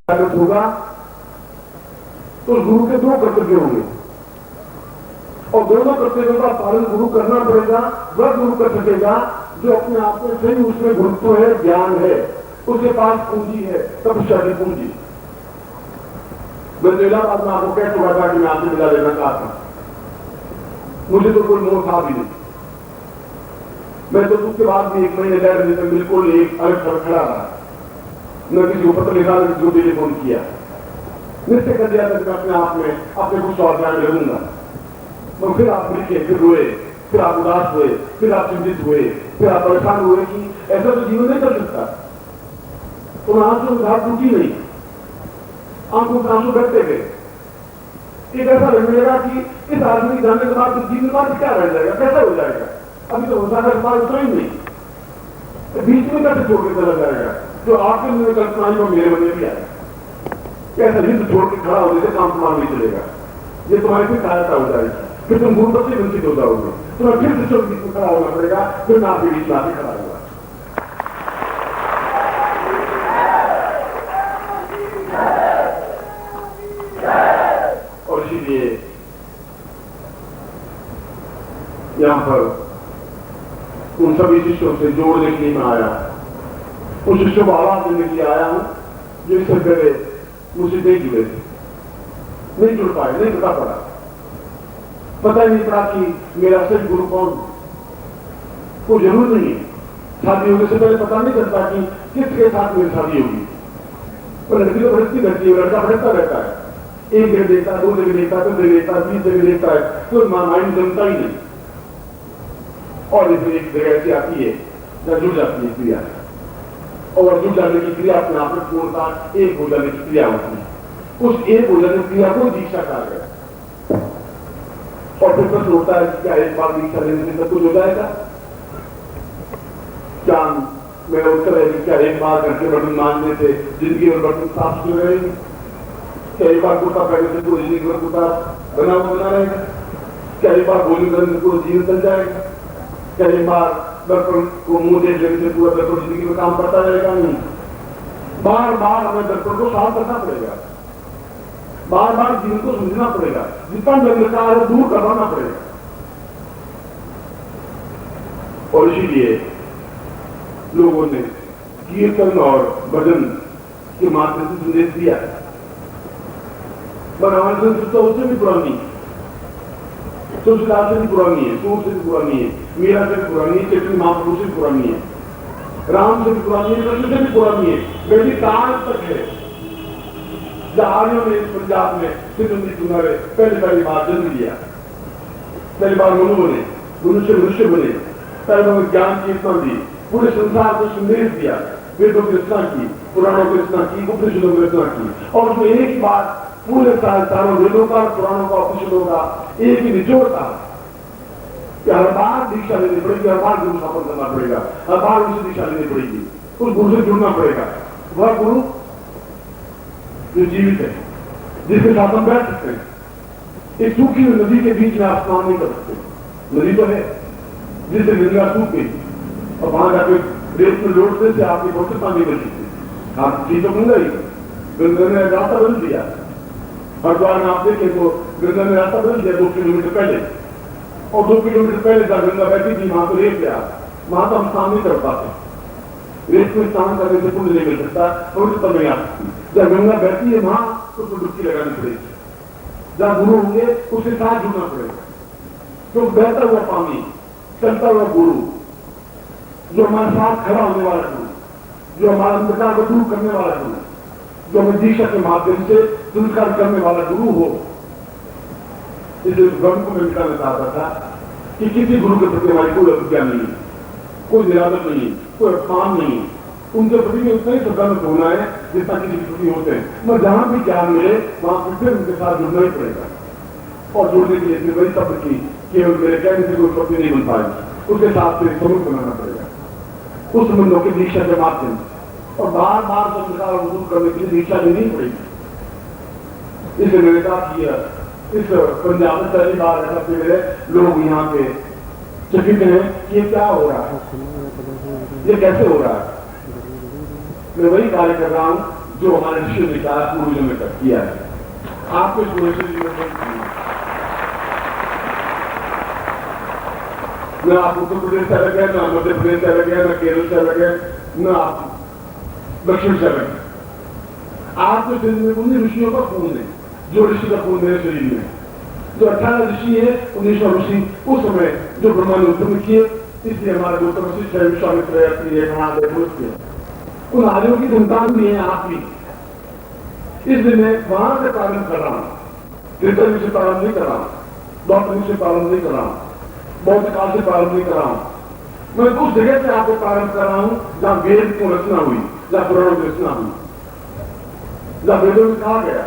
जागृत होगा तो गुरु के दो कर्तव्य होंगे और दोनों कर्तव्यों का पालन गुरु करना पड़ेगा। वह गुरु कर सकेगा जो अपने आप में सही उसमें गुरुत्व है, ज्ञान है, उसके पास पूंजी है, तपस्या की पूंजी। मैं इलाहाबाद में आपको कह चुका था कि मैं आपसे मिला लेना चाहता हूं, मुझे तो कोई मोह था भी नहीं। मैं तो उसके बाद भी 1 महीने 1.5 महीने तक बिल्कुल एक अलग पर खड़ा रहा, न किसी को पत्र लिखा, न किसी को टेलीफोन किया। निश्चय कर दिया था कि मैं अपने आप में अपने कुछ स्वाध्याय रहूंगा। तो फिर आप लिखे, फिर रोए, फिर आप उदास हुए, फिर आप चिंतित हुए, फिर आप परेशान हुए कि ऐसा तो जीवन नहीं कर सकता। तो आंसू उधार टूटी नहीं, आंखों में आंसू घटते गए। एक ऐसा लगने लगा कि इस आदमी के जाने के बाद जीवन बाद क्या रह जाएगा, कैसा हो जाएगा। अभी तो होता है बात तो ही नहीं, बीच में कैसे छोड़ के चला जाएगा। जो आपके मन में कल्पना आई वो मेरे मन में भी आएगा। कैसा हिंद छोड़ के खड़ा होने से काम समान नहीं चलेगा, ये तुम्हारी फिर सहायता हो जाएगी, फिर तुम गुरुपत से वंचित हो जाओगे, तुम्हें फिर से चौक बीच में खड़ा होना पड़ेगा, फिर मैं आपके बीच में आके खड़ा होगा। और इसीलिए यहां पर उन सभी शिष्यों से जोड़ने के लिए मैं आया, उन शिष्यों को आवाज देने के लिए आया हूं जो इससे पहले मुझसे नहीं जुड़े थे, नहीं जुड़ पाए, नहीं पता पड़ा, पता ही नहीं पड़ा कि मेरा सही गुरु कौन। कोई जरूर नहीं है, शादी होने से पहले पता नहीं चलता कि किसके साथ मेरी शादी होगी। पर लड़की तो भटकती रहती है, लड़का भटकता रहता है, एक जगह देखता, 2 जगह देखता, 3 जगह देखता, 20 जगह देखता है, कोई माइंड जमता ही नहीं। और इसमें एक जगह ऐसी आती है जहां जुड़ जाती है क्रिया, और जुड़ जाने की क्रिया अपने आप में पूर्णता एक हो जाने की क्रिया होती है। उस एक हो जाने की क्रिया को दीक्षा कहा गया। और फिर प्रश्न होता है क्या एक बार दीक्षा लेने से सब कुछ हो जाएगा? क्या मेरा उत्तर है कि क्या एक बार करके बर्तन मांगने से जिंदगी और बर्तन साफ हो रहेगी? क्या एक बार कुर्ता पहनने से पूरी जिंदगी में कुर्ता बना रहेगा? क्या एक बार भोजन करने से पूरा जीवन चल जाएगा? क्या एक बार दर्पण को मुंह देख लेने से पूरा दर्पण जिंदगी में काम करता रहेगा? नहीं, बार बार हमें दर्पण को साफ करना पड़ेगा, बार बार जीवन को समझना पड़ेगा, जितना अंधकार है दूर करवाना पड़ेगा। और इसीलिए लोगों ने कीर्तन और भजन के माध्यम से संदेश दिया है। पर हमारी संस्कृति उससे भी पुरानी है, तुलसीदास से भी पुरानी है, सूर से भी पुरानी है, मीरा से भी पुरानी है, चैतन्य महाप्रभु से भी पुरानी है, राम से भी पुरानी है, कृष्ण से भी पुरानी है, वैदिक काल तक है। आर्यों ने पंजाब में सिद्धि तुम्हारे पहली बार जन्म लिया, पहली बार मनु बने, मनुष्य बने, पहले उन्होंने ज्ञान की रचना दी, पूरे संसार को संदेश दिया, वेदों की रचना की, पुराणों की रचना की, उपनिषदों की रचना की। और उसमें एक ही बात पूरे चारों वेदों का, पुराणों का, उपनिषदों का एक ही निचोड़ था कि हर बार दीक्षा लेनी पड़ेगी, हर बार गुरु स्थापन करना पड़ेगा, हर बार उनसे दीक्षा लेनी पड़ेगी, उस गुरु से जुड़ना पड़ेगा। वह गुरु जो जीवित है, जिसके साथ हम बैठ सकते हैं। एक सूखी हुई नदी के बीच में आप स्नान नहीं कर सकते, नदी तो है जिससे गंगा सूख गई और वहां जाके रेत में लौटने से आपकी पवित्रता नहीं बन सकती। आप जी तो गंगा ही, गंगा ने रास्ता बदल दिया। हरिद्वार में आप देखें तो गंगा ने रास्ता बदल दिया 2 किलोमीटर पहले, और 2 किलोमीटर पहले जहां गंगा बैठी थी वहां तो रेत गया, वहां तो हम स्नान नहीं कर पाते। रेत में स्नान करने से पुण्य नहीं मिल सकता, पवित्रता नहीं आ सकती। जहां गंगा बहती है वहां तो उसको डुबकी लगानी पड़ेगी। जहां गुरु होंगे उसके साथ जुड़ना पड़ेगा। तो बहता हुआ पानी, चलता हुआ गुरु, जो हमारे साथ खड़ा होने वाला गुरु, जो हमारा अंधकार को दूर करने वाला गुरु, जो हमें दीक्षा के माध्यम से संस्कार करने वाला गुरु हो। इस भ्रम को मैं मिटाना चाहता था कि किसी गुरु के प्रति हमारी कोई अभिज्ञा नहीं है, कोई निरादर नहीं, कोई अपमान नहीं, उनके प्रति भी उतना ही श्रद्धालु होना है जितना किसी के प्रति होते हैं। मगर जहां भी ज्ञान मिले वहां फिर उनके साथ जुड़ना ही पड़ेगा। और जुड़ने के लिए इतनी बड़ी शब्द की केवल मेरे कहने से कोई प्रति नहीं बन पाएगी, उसके साथ फिर संबंध बनाना पड़ेगा, उस संबंधों की दीक्षा के माध्यम से। और बार बार संस्कार वसूल करने के लिए दीक्षा लेनी पड़ेगी। इसलिए मैंने कहा कि इस पंजाब में पहली बार ऐसा मेरे लोग यहाँ पे चकित हैं कि ये क्या हो रहा है, ये कैसे हो रहा है। मैं वही कार्य कर रहा हूं जो हमारे ऋषियों ने कहा, पूर्वजों ने किया है। आपको इस न आप उत्तर प्रदेश से अलग है, न मध्य प्रदेश से अलग है, न केरल से अलग है, न आप दक्षिण से अलग है। आपके शरीर में उन्हीं ऋषियों का खून है, जो ऋषि का खून मेरे शरीर में। जो 18 ऋषि है, 19 ऋषि उस समय जो ब्रह्मा ने उत्पन्न किए, इसलिए हमारे गौतम वशिष्ठ है, विश्वामित्र है, उन आर्यों की संतान भी है आप ही। इसलिए मैं वहां से प्रारंभ कर रहा हूं, तीर्थन से प्रारंभ नहीं कर रहा हूं, डॉक्टरिंग से प्रारंभ नहीं कर रहा हूं, बौद्ध काल से प्रारंभ नहीं कर रहा हूं। मैं उस जगह से आपको प्रारंभ कर रहा हूं जहां वेद की रचना हुई, जहां पुराणों की रचना हुई, जहां वेदों में कहा गया।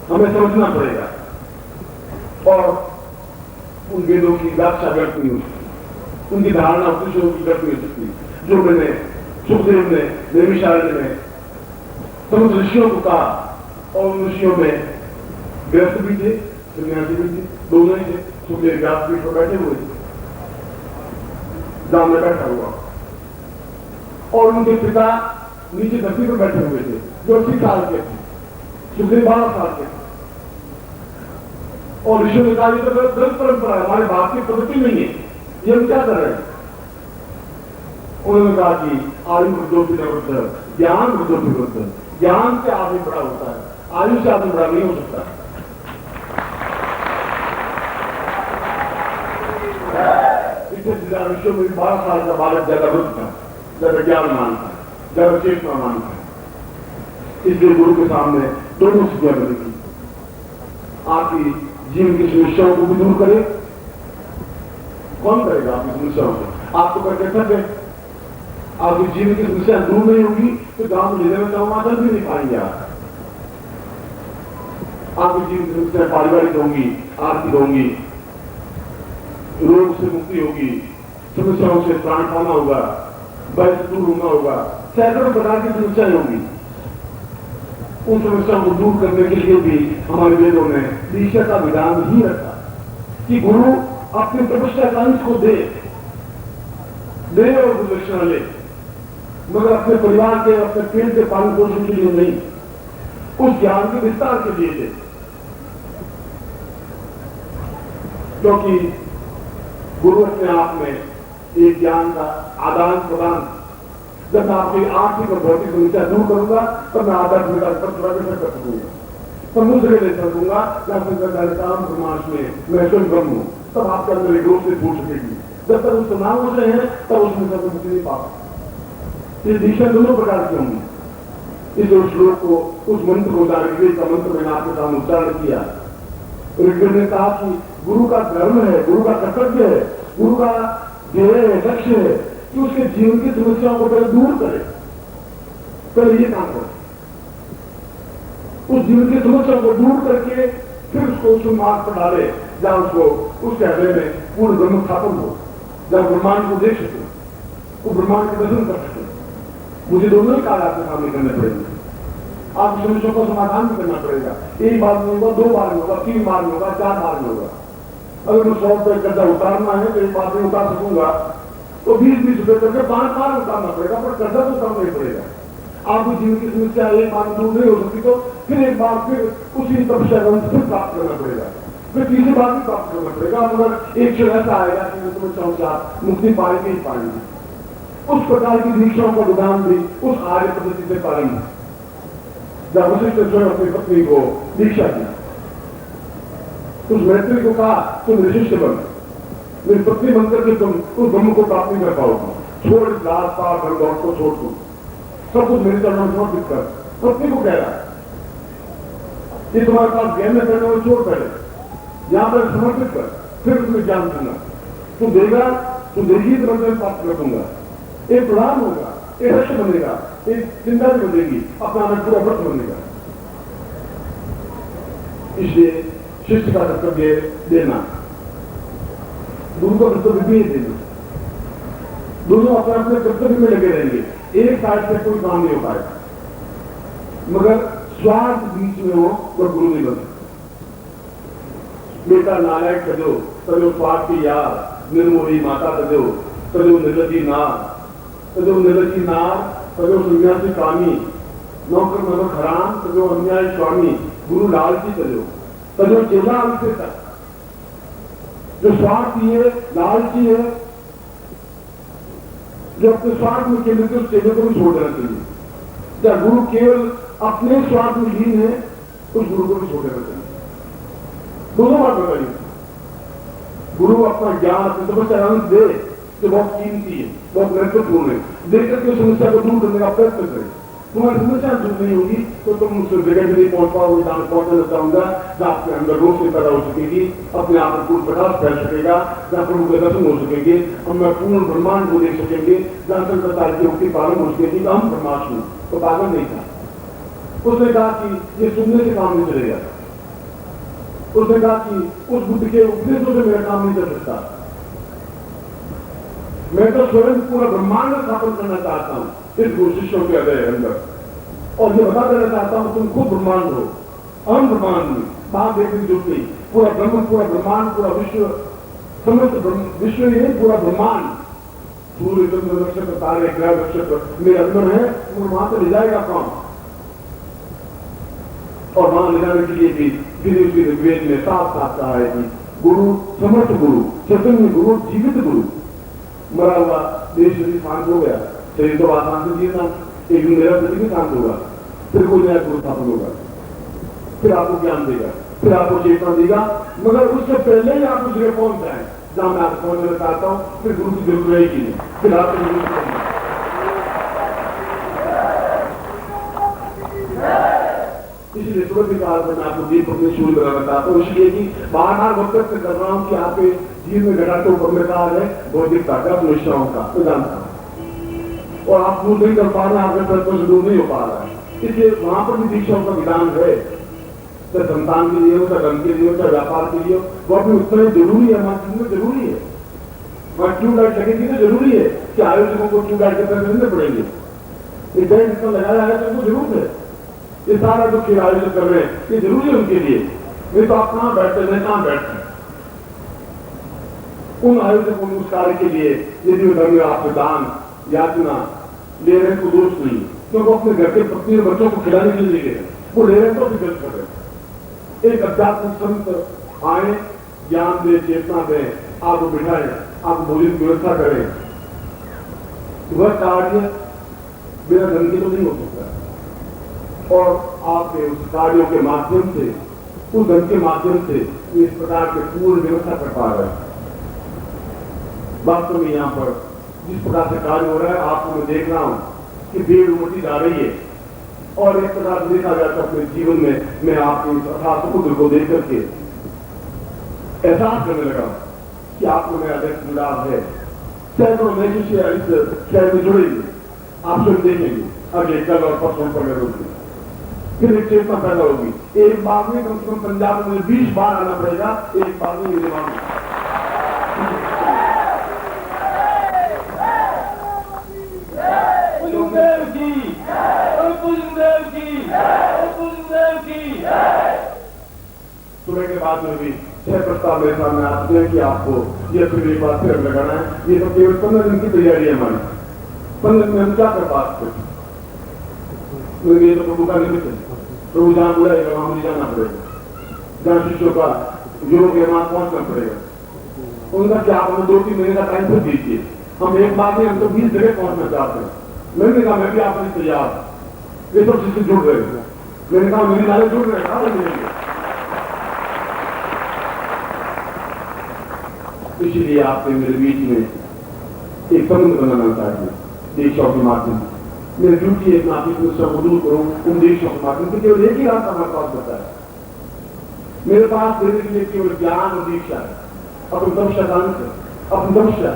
हमें समझना पड़ेगा और उन वेदों की व्याख्या व्यक्त नहीं हो सकती, उनकी धारणा उपनिषदों की व्यक्त नहीं हो सकती। जो मैंने सुखदेव ने, नैमिषारण्य में समस्त ऋषियों को कहा, और उन ऋषियों में गृहस्थ भी थे, सन्यासी भी थे, दोनों ही थे। सुखदेव व्यासपीठ पर बैठे हुए थे, जहां में बैठा हुआ, और उनके पिता नीचे धरती पर बैठे हुए थे, जो 80 साल के थे, सुखदेव 12 साल के थे। और ऋषियों ने कहा, ये तो ग्रंथ परंपरा है, हमारे बाप की पद्धति नहीं है, ये हम क्या कर रहे हैं? उन्होंने कहा कि आयु वृद्धोपि ज्ञान वृद्धोपि, ज्ञान से आदमी बड़ा होता है, आयु से आदमी बड़ा नहीं हो सकता। इससे ऋषियों में 12 साल का बालक ज्यादा वृद्ध था, ज्यादा ज्ञानमान था, ज्यादा चेतनामान था। इसलिए गुरु के सामने दोनों स्थितियां बनी थी। आपकी जीवन की समस्याओं को भी दूर करे। कौन करेगा आपकी समस्याओं को? आप तो करके थक गए। आपकी जीवन की समस्या दूर नहीं होगी तो गांव में लेने में चल भी नहीं पाएंगे आप। आपकी जीवन की समस्या पारिवारिक होंगी, आर्थिक होंगी, रोग से मुक्ति होगी, समस्याओं से प्राण पाना होगा, भय से दूर होना होगा, सैकड़ों प्रकार की समस्याएं होंगी। उन समस्याओं को दूर करने के लिए भी हमारे वेदों ने दीक्षा का विधान ही रखा कि गुरु अपने तपस्या का अंश को दे और गुरुदक्षिणा ले, मगर अपने परिवार के, अपने पेट के पालन पोषण के लिए नहीं, उस ज्ञान के विस्तार के लिए दे। क्योंकि गुरु अपने आप में एक ज्ञान का आदान प्रदान। जब मैं आपकी आर्थिक और भौतिक समस्या दूर करूंगा तब मैं आध्यात्मिक पर प्रदर्शन कर सकूंगा, समुद्र ले सकूंगा, काम ब्रह्मांड में मैं स्वयं ब्रह्म हूं, तब आपके अंदर एक रोग से फूट सकेगी। जब तक उस नाम हो रहे हैं तब उसमें सब मुक्ति नहीं पा सकते। ये दिशा दोनों प्रकार की होंगी। इस श्लोक को, उस मंत्र को, ऋग्वेद का मंत्र मैंने आपके सामने उच्चारण किया। ऋग्वेद ने कहा कि गुरु का धर्म है, गुरु का कर्तव्य है, गुरु का ध्येय है, लक्ष्य है कि उसके जीवन की समस्याओं को पहले दूर करे, पहले ये काम करे। उस जीवन की समस्याओं को दूर करके फिर उसको उस मार्ग पर डाले जहां उसको उसके हृदय में पूर्ण ब्रह्म स्थापन हो, जहां ब्रह्मांड को देख सके, वो ब्रह्मांड के दर्शन कर सके। मुझे दोनों ही कार्य आपके सामने करने पड़ेंगे। आप समस्या का समाधान भी करना पड़ेगा। एक बार में होगा, 2 बार में होगा, 3 बार में होगा, 4 बार में होगा। अगर मुझे 100 रुपये कर्जा उतारना है तो एक बार में उतार सकूंगा, तो 20-20 रुपये करके 5 बार उतारना पड़ेगा, पर कर्जा तो उतारना ही पड़ेगा। आपकी जीवन की समस्या एक बार दूर नहीं हो सकती, तो फिर एक बार फिर उसी तपस्या फिर प्राप्त करना पड़ेगा, फिर तीसरी बार भी प्राप्त करना पड़ेगा। मगर एक क्षण ऐसा आएगा कि समस्याओं से आप मुक्ति पाएंगे ही पाएंगे। उस प्रकार की दीक्षाओं का विधान भी उस आर्य पद्धति से पाएंगे। जब वशिष्ठ स्वयं अपनी पत्नी को दीक्षा दी, उस मैत्री को कहा तुम ऋषिष्ठ बन, मेरी पत्नी बनकर के तुम उस ब्रह्म को प्राप्त नहीं कर पाओगे। छोड़ लाल पार घर दौड़ को छोड़ दो, सब कुछ मेरे चरणों में समर्पित कर। पत्नी को कह रहा है कि तुम्हारे पास ज्ञान में करने वाले छोड़ पहले यहां पर समर्पित कर, फिर तुम्हें ज्ञान दूंगा। तू देगा, तू देगी तो मैं प्राप्त कर दूंगा। एक प्रधान होगा, एक लक्ष्य बनेगा, एक चिंता भी बनेगी, अपना पूरा व्रत बनेगा। इसलिए शिष्य का कर्तव्य देना, गुरु का कर्तव्य भी देना। दोनों अपने अपने कर्तव्य में लगे रहेंगे, एक साइड से कोई काम नहीं हो पाएगा। मगर स्वार्थ बीच में हो तो गुरु नहीं बने। बेटा नारायण तजो तजो स्वार्थी यार, निर्मोही माता तजो तजो निर्लजी नार, तजो निर्लजी नार तजो सन्यासी कामी, नौकर मनो खराम तजो अन्याय स्वामी गुरु लालची तजो तजो चेला अंते तक जो स्वार्थी है लालची है जो अपने स्वार्थ में केंद्रित है उस चेले को भी छोड़ देना चाहिए। जब गुरु केवल अपने स्वार्थ में लीन है उस गुरु को भी छोड़ देना चाहिए। दोनों बात बताइए, गुरु अपना ज्ञान अपनी समस्या आनंद दे जो बहुत कीमती है, बहुत महत्वपूर्ण है, देकर के समस्या को दूर करने का प्रयत्न करें। तुम्हारी समस्या दूर नहीं होगी तो तुम उस जगह भी नहीं पहुंच पाओगे जहां पहुंचना चाहूंगा, जहां आपके अंदर रोशनी पैदा हो सकेगी, अपने आप में पूर्ण प्रकाश फैल सकेगा, जहां प्रभु के दर्शन हो सकेंगे, हम पूर्ण ब्रह्मांड को देख सकेंगे, जहां संसार की मुक्ति पालन हो सकेगी। हम ब्रह्माष्टमी तो पागल नहीं था। उसने कहा कि ये सुनने से काम नहीं चलेगा। उसने कहा कि उस बुद्ध के उपदेशों से मेरा काम नहीं चल सकता, मैं तो स्वयं पूरा ब्रह्मांड स्थापन करना चाहता हूं इस गुरु शिष्यों के हृदय अंदर, और ये बता देना चाहता हूं तुम खुद ब्रह्मांड हो, हम ब्रह्मांड में बात देखने की जरूरत नहीं। पूरा ब्रह्म, पूरा ब्रह्मांड, पूरा विश्व, समस्त विश्व ही है, पूरा ब्रह्मांड, सूर्य चंद्र नक्षत्र तारे ग्रह नक्षत्र मेरे अंदर है, वो वहां से ले जाएगा कौन? और वहां ले जाने के लिए भी वेद में साफ साफ कहा है कि गुरु समर्थ गुरु, चैतन्य गुरु, जीवित गुरु। मरा हुआ देश यदि शांत हो गया, शरीर तो आसान से जिए था, एक दिन मेरा शरीर भी शांत होगा, फिर कोई नया गुरु स्थापन होगा, फिर आपको ज्ञान देगा, फिर आपको चेतना देगा, मगर उससे पहले ही आप उस जगह पहुंच जाए जहां मैं आपको पहुंचना चाहता हूं, फिर गुरु की जरूरत रहेगी नहीं, फिर आपको जरूरत नहीं। इसलिए सुबह के काल में मैं आपको दीपक में शुरू कराना चाहता हूँ, इसलिए कि बार-बार वक्त कर रहा हूँ कि आपके जीवन में घटाटो में कहा है बौद्धिकता का, निष्ठाओं का, तो जानता हूं, और आप दूर नहीं कर पा रहे हैं, आपके प्रयत्नों से दूर नहीं हो पा रहा है। इसलिए वहां पर भी दीक्षाओं का विधान है, चाहे संतान के लिए हो, चाहे धन के लिए हो, चाहे व्यापार के लिए हो, वो भी उतना ही जरूरी है, हमारे जीवन में जरूरी है। वहां ट्यूबलाइट लगेगी तो जरूरी है कि आयोजकों को ट्यूबलाइट के पैसे देने पड़ेंगे, ये बैंक जितना लगाया है तो उनको जरूर है, ये सारा जो खेल आयोजन कर रहे हैं ये जरूरी है उनके लिए, नहीं तो आप कहां बैठते हैं, कहां बैठते हैं। उन आयोजकों उस कार्य के लिए यदि वो धर्म आपसे दान याचना ले रहे हैं तो दोष नहीं, क्योंकि अपने घर के पत्नी और बच्चों को खिलाने के लिए ले रहे हैं, वो ले रहे हैं तो भी गलत कर रहे हैं। एक अध्यात्म संत आए, ज्ञान दे, चेतना दे, आपको बिठाए, आप भोजन की व्यवस्था करें, वह कार्य बिना धन के तो नहीं हो सकता, और आपके उस कार्यों के माध्यम से, उस धन के माध्यम से इस प्रकार के पूर्ण व्यवस्था कर पा रहे हैं। वास्तव में यहाँ पर जिस प्रकार से कार्य हो रहा है, आपको मैं देख रहा हूं कि भीड़ उमटी जा रही है, और एक प्रकार से देखा जाता अपने जीवन में मैं आपके इस अथाह समुद्र को देख करके एहसास करने लगा कि आपको मेरा अधिक जुड़ाव है। सैकड़ों नए शिष्य इस शहर में जुड़ेंगे, आप सब देखेंगे अगले कल और परसों पर रोज फिर एक चेतना पैदा होगी। एक बार में कम से कम पंजाब में 20 बार आना पड़ेगा, एक बार में ये मांग सुबह के बाद में भी 6 प्रस्ताव मेरे सामने आते हैं कि आपको ये फिर एक बार फिर लगाना है। ये तो केवल 15 दिन की तैयारी है हमारी, 15 दिन में हम क्या कर पाते हैं? ये तो प्रभु का निमित्त है, प्रभु जहां बुलाएगा वहां मुझे जाना पड़ेगा, जहां शिष्यों का योग के वहां पहुंचना पड़ेगा। उनका क्या आप हमें 2-3 महीने का टाइम फिर दीजिए, हम एक बार में हम तो 20 जगह पहुंचना चाहते हैं। मैंने कहा मैं भी आपसे तैयार, ये सब शिष्य जुड़ रहे हैं, मैंने कहा मेरी लाले जुड़ रहे हैं, इसलिए आपसे मेरे बीच में एक संबंध बनाना चाहिए दीक्षाओं के माध्यम से। मेरी ड्यूटी है आपकी समस्या को दूर करूं उन दीक्षाओं के माध्यम से। केवल एक ही रास्ता हमारे पास होता है, मेरे पास देने के लिए केवल ज्ञान और दीक्षा है, अपनी तपस्या दान से, अपनी तपस्या।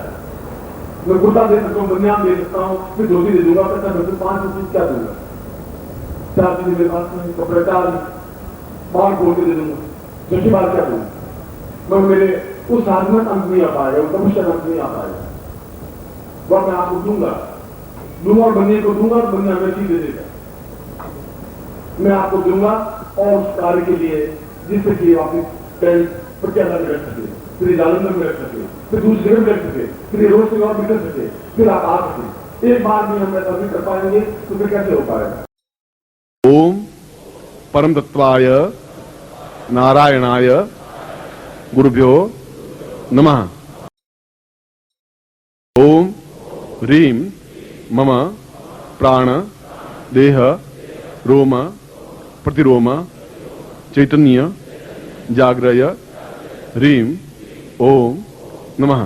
मैं गुर्दा दे सकता हूँ, बनियान दे सकता हूँ, फिर धोती दे दूंगा, पैसा मैं 5 रुपये क्या दूंगा, 4 चीजें मेरे पास नहीं, कपड़े 4 बाहर खोल के दे दूंगा, छठी बार क्या दूंगा? मैं मेरे उस साधना अंत नहीं आ पाएगा, वो तपस्या अंत नहीं आ पाएगा। वह मैं आपको दूंगा और बनिए को दूंगा और बनिया हमें चीज दे देगा, मैं आपको दूंगा और उस कार्य के लिए जिससे कि आप टेंट प्रत्याशा में रख सके, फिर जालंधर में रख सके, फिर दूसरी जगह में रख सके, फिर रोज से और निकल सके, फिर आप आ सके। एक बार भी हम ऐसा नहीं कर पाएंगे तो फिर कैसे हो पाएगा? ओम परम तत्वाय नारायणाय गुरुभ्यो नमः। ओम ह्रीं मम प्राण देह रोम प्रतिरोम चैतन्य जाग्रय ह्रीं ओम नमः।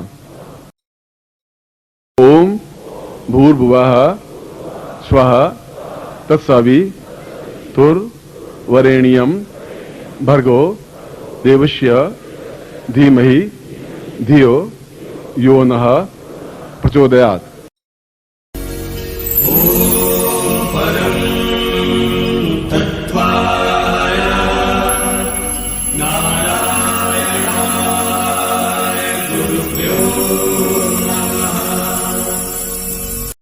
ओम भूर्भुवः स्वः तत्सवितुर्वरेण्यं भर्गो देवस्य धीमहि धियो यो नः प्रचोदयात्।